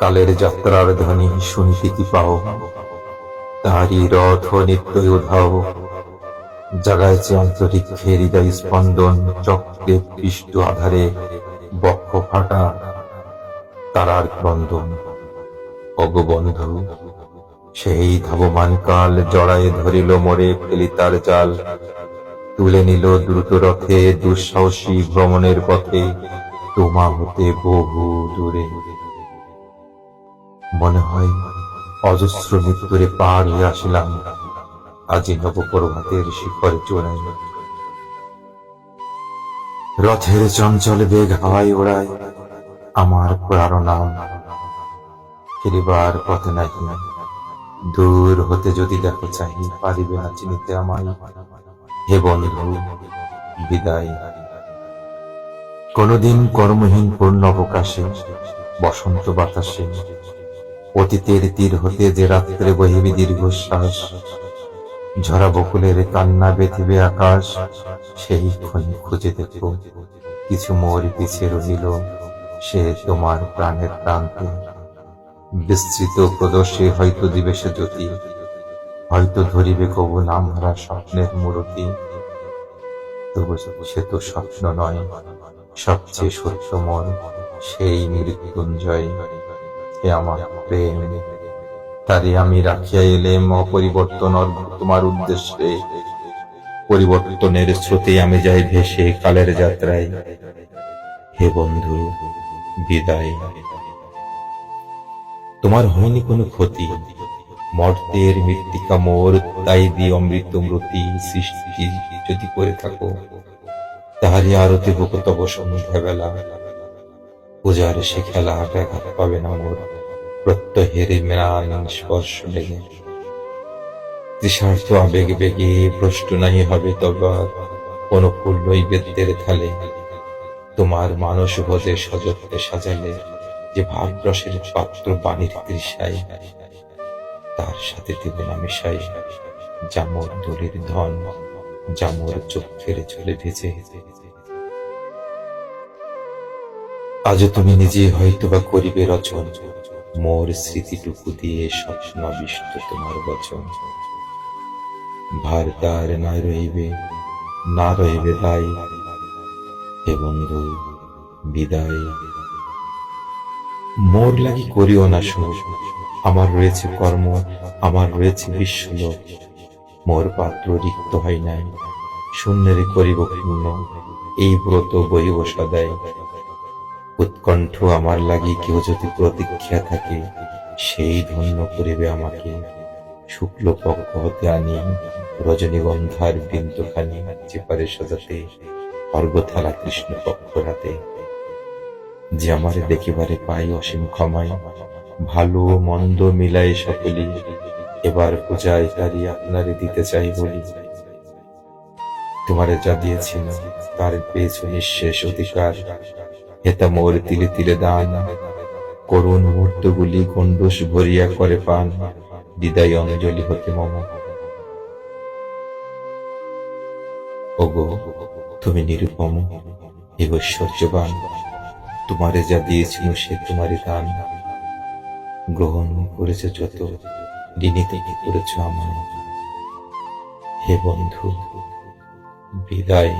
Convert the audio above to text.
কালের যাত্রার ধ্বনি শুনিতে কি পাও, তাহারি রথ নিত্যই উধাও। জাগাইছে অন্তরিক্ষে হৃদয় স্পন্দন, চক্রে পৃষ্ঠ আধারে বক্ষ ফাটা তারার ক্রন্দন। অগবন্ধু সেই ধাবমান কাল জড়ায়ে ধরিল মোরে, ফেলি তার জাল তুলে নিল দ্রুত রথে, দুঃসাহসী ভ্রমণের পথে তোমা হতে বহু দূরে। মনে হয় অজস্র মৃত্যুরে পার হয়ে আসিলাম, আজি নবপ্রভাতের শিখর চূড়ায়। রথের চঞ্চল বেগ হাওয়ায় ওড়ায় আমার পুরানো নাম, ফিরিবার পথে নাহি। দূর হতে যদি দেখো চাহি, পারিবে না চিনিতে আমায়। হে বন্ধু বিদায়। কোনদিন কর্মহীন পূর্ণ অবকাশে বসন্ত বাতাসে অতীতের তীর হতে যে রাত্রে বহিবি দীর্ঘশ্বাস, ঝরা বকুলের কান্না বেঁধিবে আকাশ, সেই ক্ষণে খুঁজে দেখো কিছু মোর পিছে রহিল, সে তোমার প্রাণের প্রান্তে। বিস্তৃত প্রদর্শে হয়তো দিবে সে জ্যোতি, হয়তো ধরিবে কবু নামহারা স্বপ্নের মূরতি। তবু সে তো স্বপ্ন নয়, সবচেয়ে সত্যময় সেই মৃত্যুঞ্জয়। হে আমার প্রেম, তারে আমি রাখিয়া এলেম অপরিবর্তন তোমার উদ্দেশ্যে। পরিবর্তনের স্রোতে আমি যাই ভেসে কালের যাত্রায়। হে বন্ধু বিদায়। তোমার হয়নি কোনো ক্ষতি, মর্তের মৃত্তিকা মোর, তাই দিয়ে অমৃত মূর্তি সৃষ্টি যদি করে থাকো, তাহারই আরতি বুক তব সন্ধ্যাবেলা। পূজার সে খেলা ব্যাঘাত পাবে না মোর, প্রত্যহের ম্লান স্পর্শ লেগে। তৃষার্থ আবেগ বেগে প্রশ্ন নাহি হবে তবে কোন ফুল নৈবেদ্যের থালে। তোমার মানস ভোজে সযত্নে সাজালে যে ভাবরসের পাত্র বাণীর তৃষায়, তার সাথে দেব না মিশাই জামর দলির ধন, জামর চক্ষের জলে ভেজে। আজও তুমি নিজে হয়তো বা করিবে রচন, মোর স্মৃতিটুকু দিয়ে স্বপ্নাবিষ্ট তোমার বচন। ভার তার না রইবে, না রইবে দায়। হে বন্ধু বিদায়। মোর লাগি করিও না শোক, আমার রয়েছে কর্ম, আমার রয়েছে বিশ্বলোক। মোর পাত্র রিক্ত হয় নাই, শূন্যের করিব পূর্ণ, এই ব্রত বহিব সদাই। উৎকণ্ঠ আমার লাগি কেউ যদি প্রতীক্ষা থাকে, সেই ধন্য করিবে আমাকে। শুক্ল পক্ষ হতে আনি রজনীগন্ধার বিন্দুখানি, যে পারে সাজাতে অর্ঘ্যথালা কৃষ্ণ পক্ষ রাতে। যে আমারে দেখিবারে পাই অসীম ক্ষমায়, ভালো মন্দ মিলাই সকলি, এবার পূজায় তারি আপনারে দিতে চাই বলি। তোমারে যা দিয়েছিল তার পেয়েছো নিঃশেষ অধিকার, হেতা মোর তিলে তিলে দান। করুণ মুহূর্তগুলি গণ্ডূষ ভরিয়া করে পান, বিদায় অঞ্জলি হতে মম। ওগো তুমি নিরুপম, হে ঐশ্বর্যবান, তোমারে যা দিয়েছিল সে তোমারই দান। গ্রহণ করেছে যত, ঋণী থেকে করেছ আমার। হে বন্ধু বিদায়।